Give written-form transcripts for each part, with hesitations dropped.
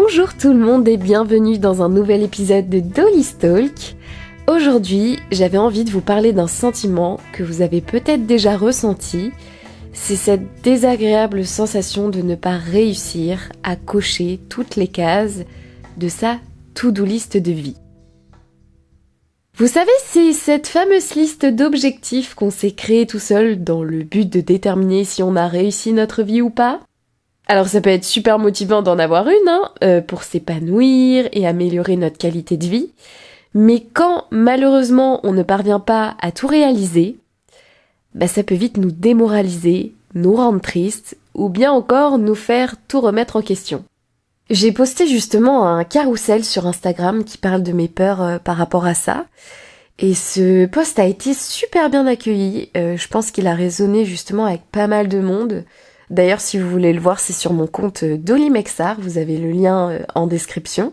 Bonjour tout le monde et bienvenue dans un nouvel épisode de Dolly's Talk. Aujourd'hui, j'avais envie de vous parler d'un sentiment que vous avez peut-être déjà ressenti. C'est cette désagréable sensation de ne pas réussir à cocher toutes les cases de sa to-do list de vie. Vous savez, c'est cette fameuse liste d'objectifs qu'on s'est créée tout seul dans le but de déterminer si on a réussi notre vie ou pas. Alors ça peut être super motivant d'en avoir une, pour s'épanouir et améliorer notre qualité de vie. Mais quand malheureusement on ne parvient pas à tout réaliser, ça peut vite nous démoraliser, nous rendre tristes ou bien encore nous faire tout remettre en question. J'ai posté justement un carrousel sur Instagram qui parle de mes peurs par rapport à ça. Et ce post a été super bien accueilli. Je pense qu'il a résonné justement avec pas mal de monde. D'ailleurs, si vous voulez le voir, c'est sur mon compte Dolly Mexar. Vous avez le lien en description.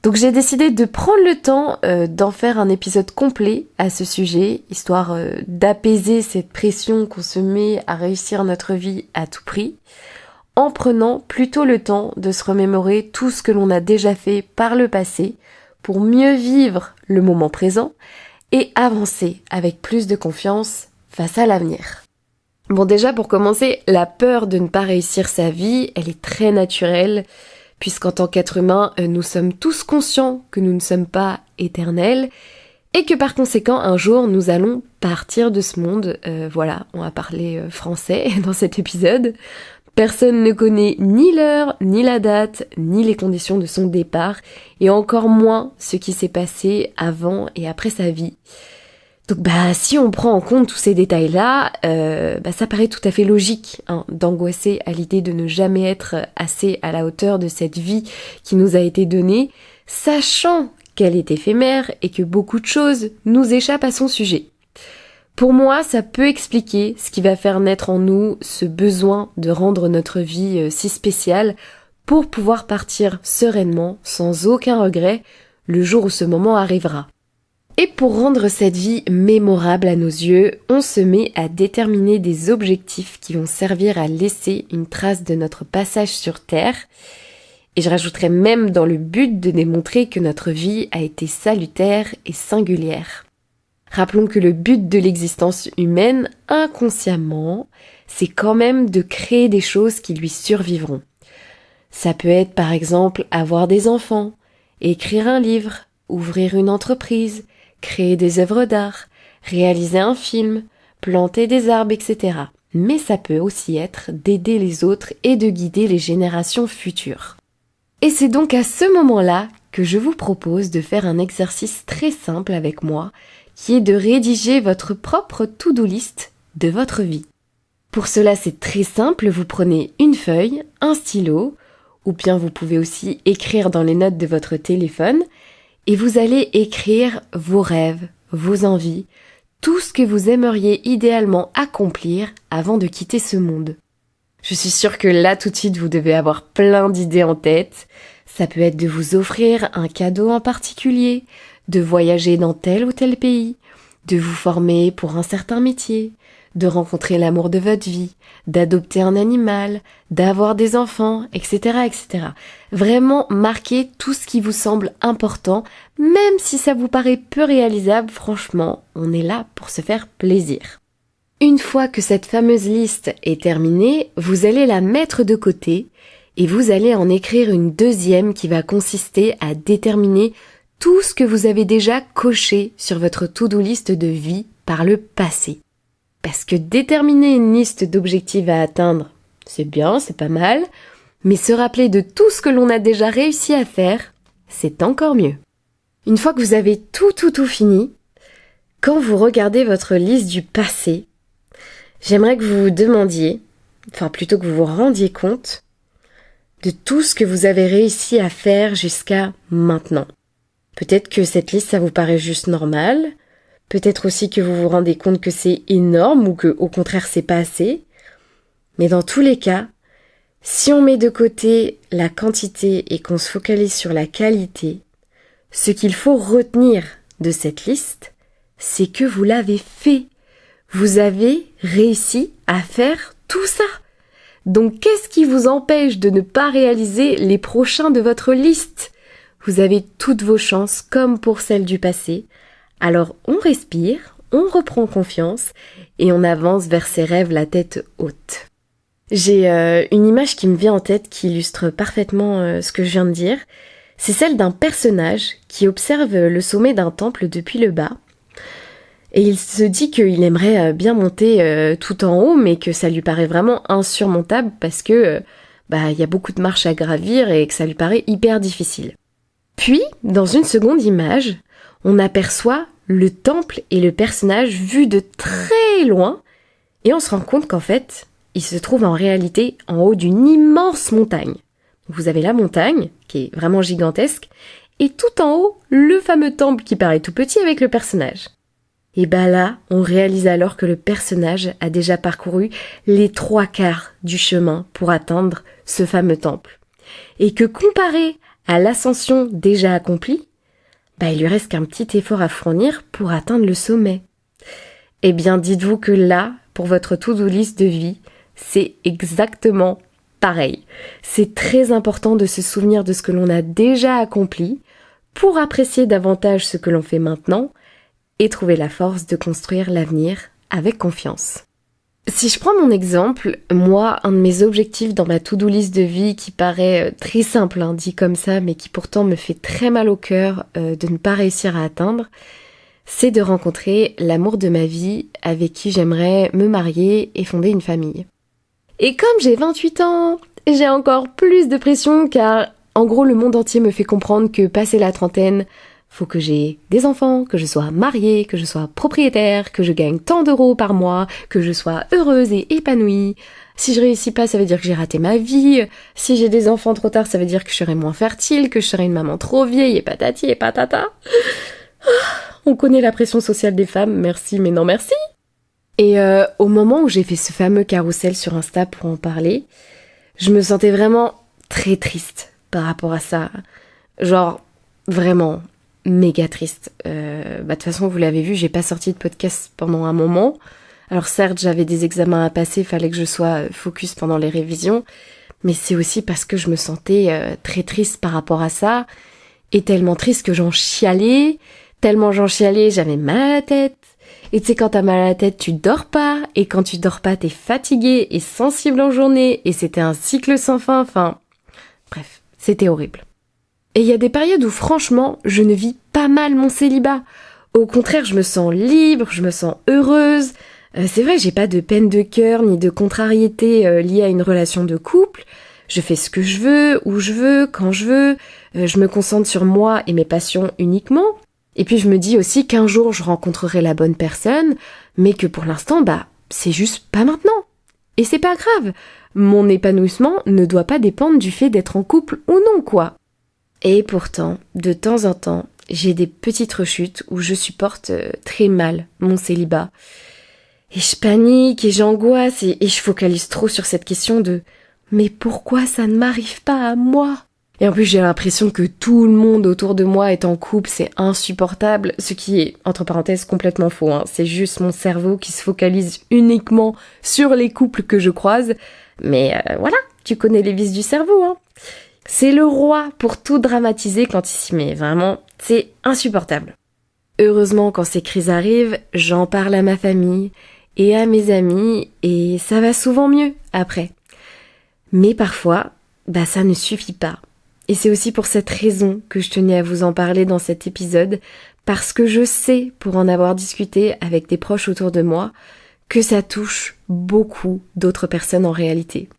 Donc j'ai décidé de prendre le temps d'en faire un épisode complet à ce sujet, histoire d'apaiser cette pression qu'on se met à réussir notre vie à tout prix, en prenant plutôt le temps de se remémorer tout ce que l'on a déjà fait par le passé pour mieux vivre le moment présent et avancer avec plus de confiance face à l'avenir. Bon, déjà pour commencer, la peur de ne pas réussir sa vie, elle est très naturelle, puisqu'en tant qu'être humain, nous sommes tous conscients que nous ne sommes pas éternels, et que par conséquent, un jour, nous allons partir de ce monde. Voilà, on va parler français dans cet épisode. Personne ne connaît ni l'heure, ni la date, ni les conditions de son départ, et encore moins ce qui s'est passé avant et après sa vie. Donc si on prend en compte tous ces détails-là, ça paraît tout à fait logique d'angoisser à l'idée de ne jamais être assez à la hauteur de cette vie qui nous a été donnée, sachant qu'elle est éphémère et que beaucoup de choses nous échappent à son sujet. Pour moi, ça peut expliquer ce qui va faire naître en nous ce besoin de rendre notre vie si spéciale pour pouvoir partir sereinement, sans aucun regret, le jour où ce moment arrivera. Et pour rendre cette vie mémorable à nos yeux, on se met à déterminer des objectifs qui vont servir à laisser une trace de notre passage sur Terre. Et je rajouterais même dans le but de démontrer que notre vie a été salutaire et singulière. Rappelons que le but de l'existence humaine, inconsciemment, c'est quand même de créer des choses qui lui survivront. Ça peut être par exemple avoir des enfants, écrire un livre, ouvrir une entreprise, créer des œuvres d'art, réaliser un film, planter des arbres, etc. Mais ça peut aussi être d'aider les autres et de guider les générations futures. Et c'est donc à ce moment-là que je vous propose de faire un exercice très simple avec moi, qui est de rédiger votre propre to-do list de votre vie. Pour cela, c'est très simple, vous prenez une feuille, un stylo, ou bien vous pouvez aussi écrire dans les notes de votre téléphone, et vous allez écrire vos rêves, vos envies, tout ce que vous aimeriez idéalement accomplir avant de quitter ce monde. Je suis sûre que là tout de suite vous devez avoir plein d'idées en tête. Ça peut être de vous offrir un cadeau en particulier, de voyager dans tel ou tel pays, de vous former pour un certain métier, de rencontrer l'amour de votre vie, d'adopter un animal, d'avoir des enfants, etc., etc. Vraiment marquez tout ce qui vous semble important, même si ça vous paraît peu réalisable, franchement, on est là pour se faire plaisir. Une fois que cette fameuse liste est terminée, vous allez la mettre de côté et vous allez en écrire une deuxième qui va consister à déterminer tout ce que vous avez déjà coché sur votre to-do list de vie par le passé. Parce que déterminer une liste d'objectifs à atteindre, c'est bien, c'est pas mal, mais se rappeler de tout ce que l'on a déjà réussi à faire, c'est encore mieux. Une fois que vous avez tout fini, quand vous regardez votre liste du passé, j'aimerais que vous vous demandiez, plutôt que vous vous rendiez compte, de tout ce que vous avez réussi à faire jusqu'à maintenant. Peut-être que cette liste, ça vous paraît juste normal. Peut-être aussi que vous vous rendez compte que c'est énorme ou que, au contraire, c'est pas assez. Mais dans tous les cas, si on met de côté la quantité et qu'on se focalise sur la qualité, ce qu'il faut retenir de cette liste, c'est que vous l'avez fait. Vous avez réussi à faire tout ça. Donc qu'est-ce qui vous empêche de ne pas réaliser les prochains de votre liste ? Vous avez toutes vos chances comme pour celles du passé. Alors on respire, on reprend confiance et on avance vers ses rêves la tête haute. J'ai une image qui me vient en tête qui illustre parfaitement ce que je viens de dire. C'est celle d'un personnage qui observe le sommet d'un temple depuis le bas. Et il se dit qu'il aimerait bien monter tout en haut, mais que ça lui paraît vraiment insurmontable parce que y a beaucoup de marches à gravir et que ça lui paraît hyper difficile. Puis, dans une seconde image, on aperçoit le temple et le personnage vus de très loin, et on se rend compte qu'en fait, il se trouve en réalité en haut d'une immense montagne. Vous avez la montagne, qui est vraiment gigantesque, et tout en haut, le fameux temple qui paraît tout petit avec le personnage. Et là, on réalise alors que le personnage a déjà parcouru les 3/4 du chemin pour atteindre ce fameux temple. Et que comparé à l'ascension déjà accomplie, il lui reste qu'un petit effort à fournir pour atteindre le sommet. Eh bien, dites-vous que là, pour votre to-do list de vie, c'est exactement pareil. C'est très important de se souvenir de ce que l'on a déjà accompli pour apprécier davantage ce que l'on fait maintenant et trouver la force de construire l'avenir avec confiance. Si je prends mon exemple, moi, un de mes objectifs dans ma to-do list de vie qui paraît très simple, dit comme ça, mais qui pourtant me fait très mal au cœur de ne pas réussir à atteindre, c'est de rencontrer l'amour de ma vie avec qui j'aimerais me marier et fonder une famille. Et comme j'ai 28 ans, j'ai encore plus de pression car en gros le monde entier me fait comprendre que passé la trentaine, faut que j'ai des enfants, que je sois mariée, que je sois propriétaire, que je gagne tant d'euros par mois, que je sois heureuse et épanouie. Si je réussis pas, ça veut dire que j'ai raté ma vie. Si j'ai des enfants trop tard, ça veut dire que je serai moins fertile, que je serai une maman trop vieille et patati et patata. On connaît la pression sociale des femmes, merci mais non merci. Et au moment où j'ai fait ce fameux carrousel sur Insta pour en parler, je me sentais vraiment très triste par rapport à ça. Genre, vraiment méga triste. De toute façon, vous l'avez vu, j'ai pas sorti de podcast pendant un moment. Alors certes, j'avais des examens à passer, fallait que je sois focus pendant les révisions, mais c'est aussi parce que je me sentais très triste par rapport à ça, et tellement triste que j'en chialais, j'avais mal à la tête. Et tu sais, quand t'as mal à la tête, tu dors pas, et quand tu dors pas, t'es fatigué et sensible en journée, et c'était un cycle sans fin, bref, c'était horrible. Et il y a des périodes où franchement, je ne vis pas mal mon célibat. Au contraire, je me sens libre, je me sens heureuse. C'est vrai, j'ai pas de peine de cœur ni de contrariété liée à une relation de couple. Je fais ce que je veux, où je veux, quand je veux. Je me concentre sur moi et mes passions uniquement. Et puis je me dis aussi qu'un jour je rencontrerai la bonne personne, mais que pour l'instant, c'est juste pas maintenant. Et c'est pas grave. Mon épanouissement ne doit pas dépendre du fait d'être en couple ou non, quoi. Et pourtant, de temps en temps, j'ai des petites rechutes où je supporte très mal mon célibat. Et je panique et j'angoisse et je focalise trop sur cette question de « mais pourquoi ça ne m'arrive pas à moi ?» Et en plus, j'ai l'impression que tout le monde autour de moi est en couple, c'est insupportable, ce qui est, entre parenthèses, complètement faux. C'est juste mon cerveau qui se focalise uniquement sur les couples que je croise. Mais voilà, tu connais les vices du cerveau, C'est le roi pour tout dramatiser quand il s'y met. Vraiment, c'est insupportable. Heureusement, quand ces crises arrivent, j'en parle à ma famille et à mes amis et ça va souvent mieux après. Mais parfois, ça ne suffit pas. Et c'est aussi pour cette raison que je tenais à vous en parler dans cet épisode, parce que je sais, pour en avoir discuté avec des proches autour de moi, que ça touche beaucoup d'autres personnes en réalité.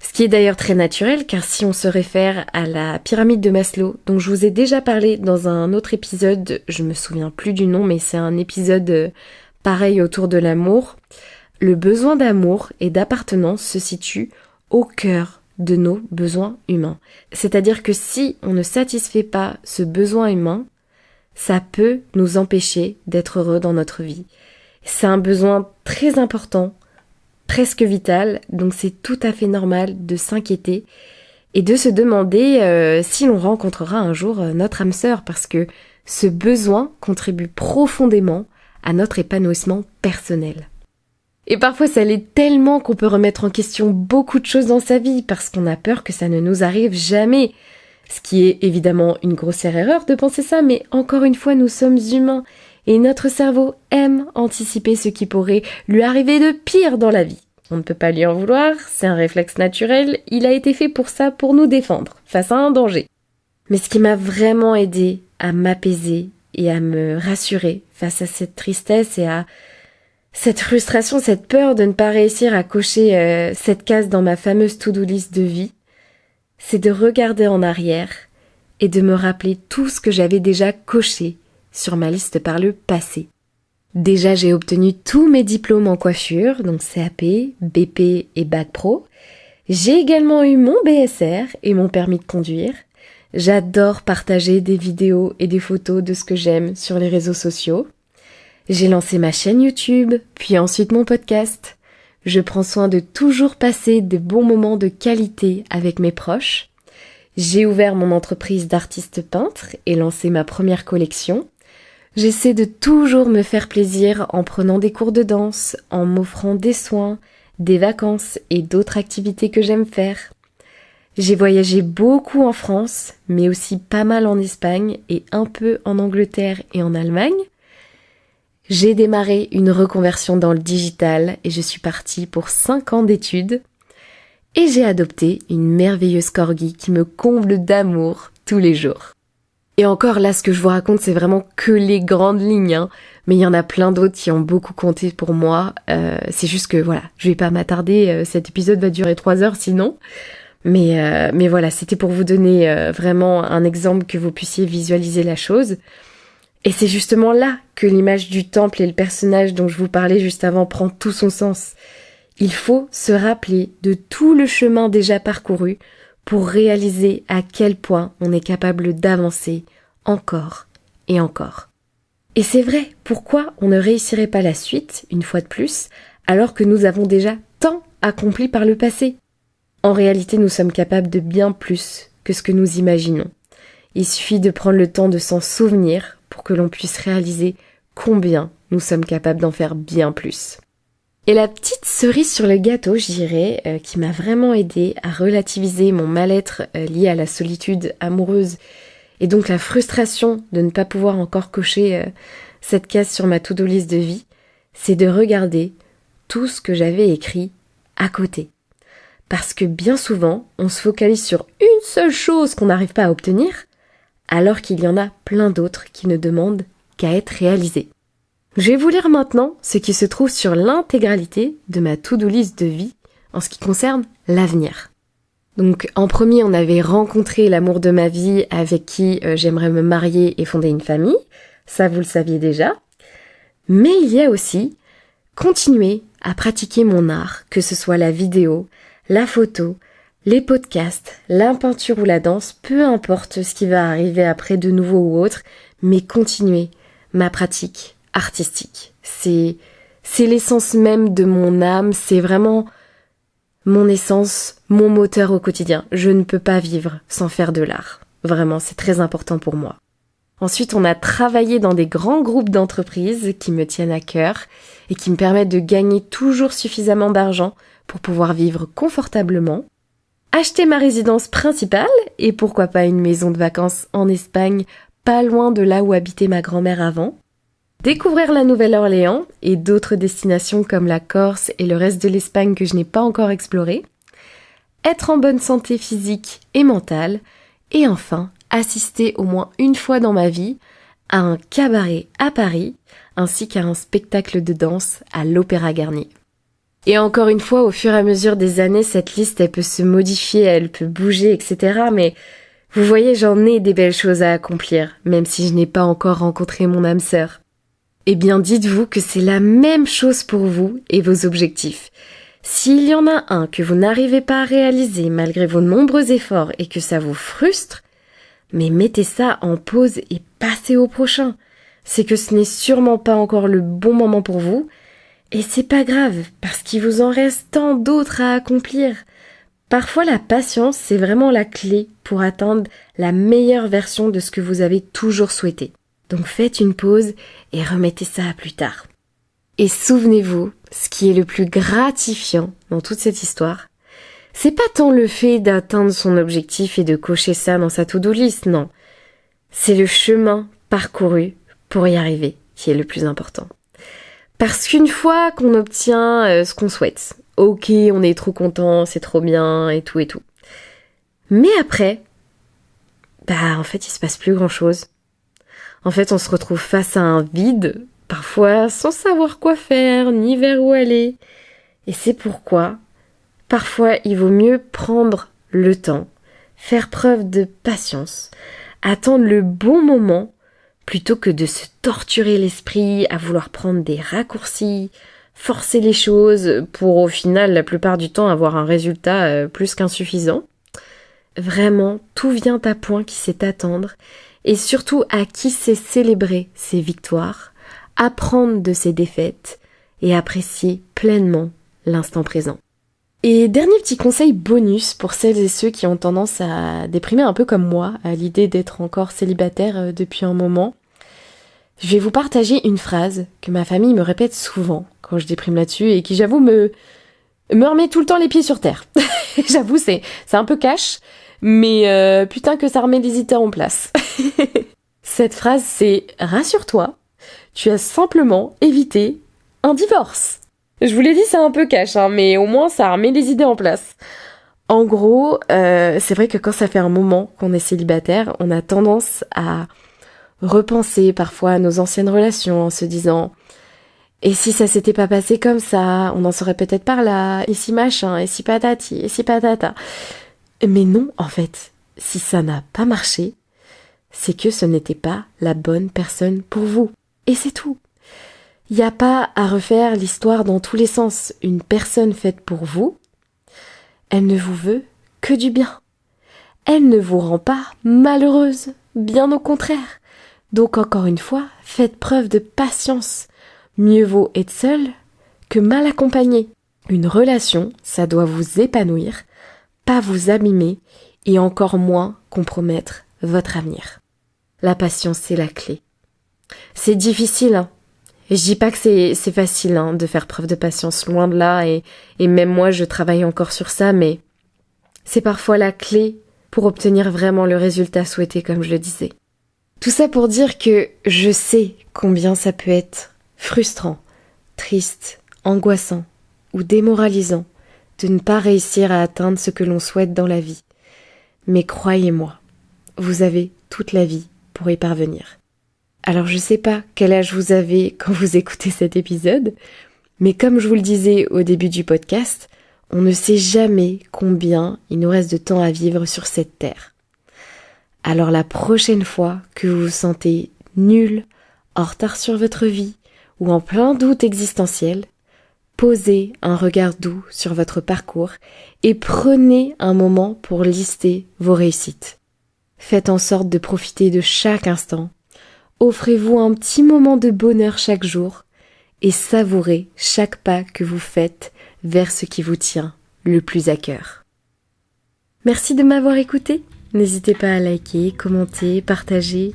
Ce qui est d'ailleurs très naturel, car si on se réfère à la pyramide de Maslow, dont je vous ai déjà parlé dans un autre épisode, je me souviens plus du nom, mais c'est un épisode pareil autour de l'amour, le besoin d'amour et d'appartenance se situe au cœur de nos besoins humains. C'est-à-dire que si on ne satisfait pas ce besoin humain, ça peut nous empêcher d'être heureux dans notre vie. C'est un besoin très important, presque vital, donc c'est tout à fait normal de s'inquiéter et de se demander si l'on rencontrera un jour notre âme sœur, parce que ce besoin contribue profondément à notre épanouissement personnel. Et parfois ça l'est tellement qu'on peut remettre en question beaucoup de choses dans sa vie parce qu'on a peur que ça ne nous arrive jamais. Ce qui est évidemment une grossière erreur de penser ça, mais encore une fois, nous sommes humains et notre cerveau aime anticiper ce qui pourrait lui arriver de pire dans la vie. On ne peut pas lui en vouloir, c'est un réflexe naturel, il a été fait pour ça, pour nous défendre, face à un danger. Mais ce qui m'a vraiment aidé à m'apaiser et à me rassurer face à cette tristesse et à cette frustration, cette peur de ne pas réussir à cocher cette case dans ma fameuse to-do list de vie, c'est de regarder en arrière et de me rappeler tout ce que j'avais déjà coché sur ma liste par le passé. Déjà, j'ai obtenu tous mes diplômes en coiffure, donc CAP, BP et Bac Pro. J'ai également eu mon BSR et mon permis de conduire. J'adore partager des vidéos et des photos de ce que j'aime sur les réseaux sociaux. J'ai lancé ma chaîne YouTube, puis ensuite mon podcast. Je prends soin de toujours passer de bons moments de qualité avec mes proches. J'ai ouvert mon entreprise d'artiste peintre et lancé ma première collection. J'essaie de toujours me faire plaisir en prenant des cours de danse, en m'offrant des soins, des vacances et d'autres activités que j'aime faire. J'ai voyagé beaucoup en France, mais aussi pas mal en Espagne et un peu en Angleterre et en Allemagne. J'ai démarré une reconversion dans le digital et je suis partie pour 5 ans d'études. Et j'ai adopté une merveilleuse corgi qui me comble d'amour tous les jours. Et encore là, ce que je vous raconte, c'est vraiment que les grandes lignes, hein. Mais il y en a plein d'autres qui ont beaucoup compté pour moi. C'est juste que voilà, je vais pas m'attarder, cet épisode va durer 3 heures sinon. Mais voilà, c'était pour vous donner vraiment un exemple que vous puissiez visualiser la chose. Et c'est justement là que l'image du temple et le personnage dont je vous parlais juste avant prend tout son sens. Il faut se rappeler de tout le chemin déjà parcouru pour réaliser à quel point on est capable d'avancer encore et encore. Et c'est vrai, pourquoi on ne réussirait pas la suite, une fois de plus, alors que nous avons déjà tant accompli par le passé ? En réalité, nous sommes capables de bien plus que ce que nous imaginons. Il suffit de prendre le temps de s'en souvenir pour que l'on puisse réaliser combien nous sommes capables d'en faire bien plus. Et la petite cerise sur le gâteau, je dirais, qui m'a vraiment aidée à relativiser mon mal-être lié à la solitude amoureuse et donc la frustration de ne pas pouvoir encore cocher cette case sur ma to-do list de vie, c'est de regarder tout ce que j'avais écrit à côté. Parce que bien souvent, on se focalise sur une seule chose qu'on n'arrive pas à obtenir, alors qu'il y en a plein d'autres qui ne demandent qu'à être réalisées. Je vais vous lire maintenant ce qui se trouve sur l'intégralité de ma to-do list de vie en ce qui concerne l'avenir. Donc en premier, on avait rencontré l'amour de ma vie avec qui j'aimerais me marier et fonder une famille. Ça, vous le saviez déjà. Mais il y a aussi continuer à pratiquer mon art, que ce soit la vidéo, la photo, les podcasts, la peinture ou la danse, peu importe ce qui va arriver après de nouveau ou autre, mais continuer ma pratique artistique. C'est l'essence même de mon âme, c'est vraiment mon essence, mon moteur au quotidien. Je ne peux pas vivre sans faire de l'art. Vraiment, c'est très important pour moi. Ensuite, on a travaillé dans des grands groupes d'entreprises qui me tiennent à cœur et qui me permettent de gagner toujours suffisamment d'argent pour pouvoir vivre confortablement. Acheter ma résidence principale et pourquoi pas une maison de vacances en Espagne, pas loin de là où habitait ma grand-mère avant. Découvrir la Nouvelle-Orléans et d'autres destinations comme la Corse et le reste de l'Espagne que je n'ai pas encore exploré. Être en bonne santé physique et mentale. Et enfin, assister au moins une fois dans ma vie à un cabaret à Paris ainsi qu'à un spectacle de danse à l'Opéra Garnier. Et encore une fois, au fur et à mesure des années, cette liste, elle peut se modifier, elle peut bouger, etc. Mais vous voyez, j'en ai des belles choses à accomplir, même si je n'ai pas encore rencontré mon âme sœur. Eh bien, dites-vous que c'est la même chose pour vous et vos objectifs. S'il y en a un que vous n'arrivez pas à réaliser malgré vos nombreux efforts et que ça vous frustre, mais mettez ça en pause et passez au prochain. C'est que ce n'est sûrement pas encore le bon moment pour vous. Et c'est pas grave, parce qu'il vous en reste tant d'autres à accomplir. Parfois, la patience, c'est vraiment la clé pour atteindre la meilleure version de ce que vous avez toujours souhaité. Donc faites une pause et remettez ça à plus tard. Et souvenez-vous ce qui est le plus gratifiant dans toute cette histoire, c'est pas tant le fait d'atteindre son objectif et de cocher ça dans sa to-do list, non. C'est le chemin parcouru pour y arriver qui est le plus important. Parce qu'une fois qu'on obtient ce qu'on souhaite, ok, on est trop content, c'est trop bien et tout. Mais après, en fait, il se passe plus grand-chose. En fait, on se retrouve face à un vide, parfois sans savoir quoi faire, ni vers où aller. Et c'est pourquoi, parfois, il vaut mieux prendre le temps, faire preuve de patience, attendre le bon moment, plutôt que de se torturer l'esprit à vouloir prendre des raccourcis, forcer les choses pour au final, la plupart du temps, avoir un résultat plus qu'insuffisant. Vraiment, tout vient à point qui sait attendre et surtout à qui sait célébrer ses victoires, apprendre de ses défaites et apprécier pleinement l'instant présent. Et dernier petit conseil bonus pour celles et ceux qui ont tendance à déprimer un peu comme moi à l'idée d'être encore célibataire depuis un moment. Je vais vous partager une phrase que ma famille me répète souvent quand je déprime là-dessus et qui, j'avoue, me remet tout le temps les pieds sur terre. J'avoue, c'est un peu cash, mais putain que ça remet les idées en place. Cette phrase, c'est « Rassure-toi, tu as simplement évité un divorce ». Je vous l'ai dit, c'est un peu cash, mais au moins ça remet les idées en place. En gros, c'est vrai que quand ça fait un moment qu'on est célibataire, on a tendance à repenser parfois à nos anciennes relations en se disant « Et si ça s'était pas passé comme ça, on en serait peut-être par là, et si machin, et si patati, et si patata ». Mais non, en fait, si ça n'a pas marché, c'est que ce n'était pas la bonne personne pour vous. Et c'est tout. Il n'y a pas à refaire l'histoire dans tous les sens. Une personne faite pour vous, elle ne vous veut que du bien. Elle ne vous rend pas malheureuse, bien au contraire. Donc encore une fois, faites preuve de patience. Mieux vaut être seul que mal accompagné. Une relation, ça doit vous épanouir, pas vous abîmer et encore moins compromettre votre avenir. La patience, c'est la clé. C'est difficile, Et je dis pas que c'est facile de faire preuve de patience, loin de là, et même moi je travaille encore sur ça, mais c'est parfois la clé pour obtenir vraiment le résultat souhaité, comme je le disais. Tout ça pour dire que je sais combien ça peut être frustrant, triste, angoissant ou démoralisant de ne pas réussir à atteindre ce que l'on souhaite dans la vie. Mais croyez-moi, vous avez toute la vie pour y parvenir. Alors je sais pas quel âge vous avez quand vous écoutez cet épisode, mais comme je vous le disais au début du podcast, on ne sait jamais combien il nous reste de temps à vivre sur cette terre. Alors la prochaine fois que vous vous sentez nul, en retard sur votre vie ou en plein doute existentiel, posez un regard doux sur votre parcours et prenez un moment pour lister vos réussites. Faites en sorte de profiter de chaque instant. Offrez-vous un petit moment de bonheur chaque jour et savourez chaque pas que vous faites vers ce qui vous tient le plus à cœur. Merci de m'avoir écouté. N'hésitez pas à liker, commenter, partager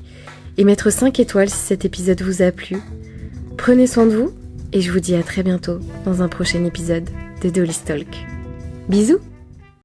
et mettre 5 étoiles si cet épisode vous a plu. Prenez soin de vous et je vous dis à très bientôt dans un prochain épisode de Dolly's Talk. Bisous!